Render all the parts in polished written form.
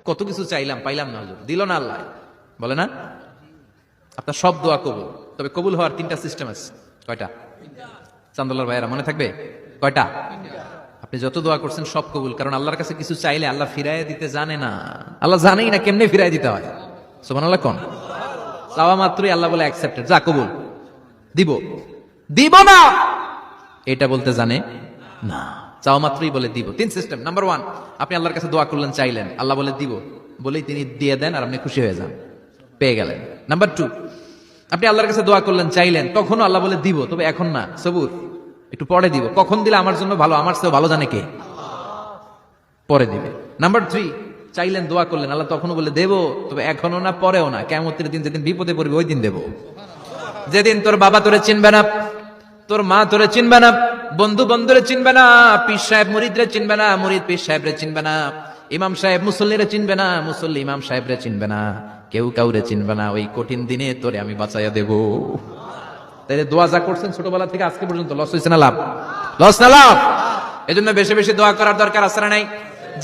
কত কিছু চাইলাম, পাইলাম না, হুজুর দিল না আল্লাহ, বলে না? আপনার সব দোয়া কবুল, তবে কবুল হওয়ার 3টা সিস্টেম আছে। কয়টা? চান্দোলার ভাইয়েরা মনে থাকবে? কয়টা? আপনি যত দোয়া করছেন সব কবুল, কারণ আল্লাহর কাছে কিছু চাইলে আল্লাহ ফিরাইয়া দিতে জানে না, আল্লাহ জানেই না কেমনে ফিরাই দিতে হয়। সুবহানাল্লাহ কোন? চাওয়া মাত্রই আল্লাহ বলে অ্যাকসেপ্টেড, যা কবুল, দিব দিব না এটা বলতে জানে না, চাওয়া মাত্রই বলে দিব। 3 সিস্টেম। নাম্বার 1, আপনি আল্লাহর কাছে দোয়া করলেন, চাইলেন, আল্লাহ বলে দিব, বলেই তিনি দিয়ে দেন আর আপনি খুশি হয়ে যান, পেয়ে গেলেন। নাম্বার 2, আপনি আল্লাহর কাছে দোয়া করলেন, চাইলেন, তখনও আল্লাহ বলে দিব, তবে এখন না, সবুর, একটু পরে দিব, কখন দিলে আমার জন্য ভালো, আমার চেয়ে ভালো জানে কে, পরে দিবে। নাম্বার 3, চাইলেন, দোয়া করলেন, আল্লাহ তখনও বলে দেব, তবে এখনো না, পরেও না, কিয়ামতের দিন যেদিন বিপদে পড়বে ওই দিন দেব। যেদিন তোর বাবা তোরে চিনবে না, তোর মা তোরে চিনবে না, বন্ধু বন্ধুরে চিনবে না, পীর সাহেব মুরিদরে চিনবে না, মুরিদ পীর সাহেবরে চিনবে না, ইমাম সাহেব মুসল্লিরে চিনবে না, মুসল্লি ইমাম সাহেবরে চিনবে না, কেউ কাউরে চিনবে না, ওই কঠিন দিনে তোরে আমি বাঁচাইয়া দেব। তাইলে দোয়া যা করছেন ছোটবেলা থেকে আজকে পর্যন্ত, লস হয়েছে না লাভ? লস না লাভ? এজন্য বেশি বেশি দোয়া করার দরকার আছে না নাই?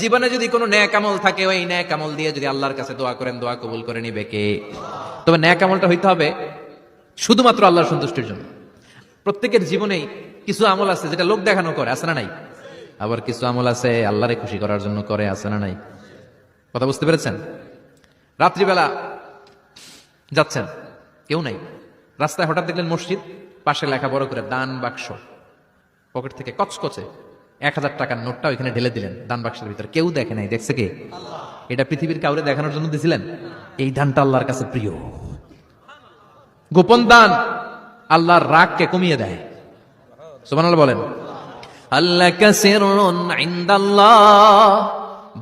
জীবনে যদি কোনো নেক আমল থাকে, ওই নেক আমল দিয়ে যদি আল্লাহর কাছে দোয়া করেন, দোয়া কবুল করে নিবে কে? তবে নেক আমলটা হইতে হবে শুধুমাত্র আল্লাহর সন্তুষ্টির জন্য। প্রত্যেকের জীবনেই কিছু আমল আছে যেটা লোক দেখানো করে, আছে না নাই? আবার কিছু আমল আছে আল্লাহরে খুশি করার জন্য করে, আছে না নাই? কথা বুঝতে পেরেছেন? রাত্রিবেলা যাচ্ছেন, কেউ নাই, রাস্তায় হঠাৎ দেখলেন মসজিদ, পাশে লেখা বড় করে দান বাক্স, পকেট থেকে কচকচে 1000 টাকার নোটটা ওইখানে ঢেলে দিলেন দান বাক্সের ভিতরে, কেউ দেখে নাই, দেখছে কে? এটা পৃথিবীর কাউরে দেখানোর জন্য দিছিলেন? এই দানটা আল্লাহর কাছে প্রিয়। গোপন দান আল্লাহর রাগকে কমিয়ে দেয়। সুবহানাল্লাহ বলেন। আল্লাকা সিররুন ইনদাল্লাহ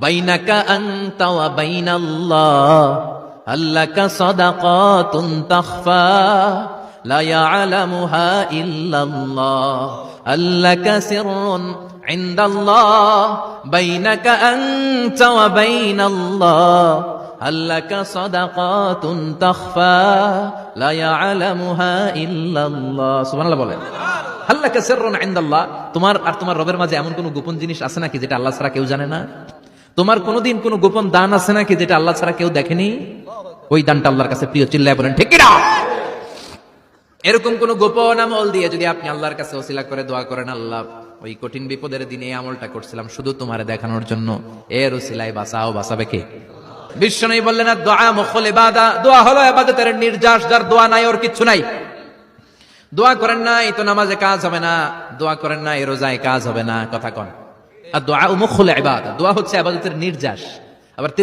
বাইনাকা আনতা ওয়া বাইনাল্লাহ, আল্লাকা সাদাকাতুন তাখফা লা ইয়ালামুহা ইল্লাল্লাহ, আল্লাকা সিররুন ইনদাল্লাহ বাইনাকা আনতা ওয়া বাইনাল্লাহ, আল্লাকা সাদাকাতুন তাখফা লা ইয়ালামুহা ইল্লাল্লাহ। সুবহানাল্লাহ বলেন। আল্লাকা সিররুন ইনদাল্লাহ, তোমার আর তোমার রবের মাঝে এমন কোন গোপন জিনিস আছে নাকি যেটা আল্লাহ ছাড়া কেউ জানে না? তোমার কোনোদিন কোনো গোপন দান আছে নাকি যেটা আল্লাহ ছাড়া কেউ দেখেনি? ওই দানটা আল্লাহর কাছে প্রিয়। চিল্লায় বলেন ঠিক কি না? এরকম কোন গোপন আমল দিয়ে যদি আপনি আল্লাহর কাছে ওসিলা করে দোয়া করেন, আল্লাহ ওই কঠিন বিপদের দিনে এই আমলটা করছিলাম শুধু তোমারে দেখানোর জন্য, এর ওসিলায় বাঁচাও, বাঁচাবে কে? বিশ্বনবী বললেন না, দোয়া মুখল ইবাদা, দোয়া হলো ইবাদতের নির্যাস, যার দোয়া নাই ওর কিচ্ছু নাই। দোয়া করেন না এই তো নামাজে কাজ হবে না, দোয়া করেন না এই রোজায় কাজ হবে না, কথা কন। আর দোয়া মুখল ইবাদা, দোয়া হচ্ছে ইবাদতের নির্যাস। আবার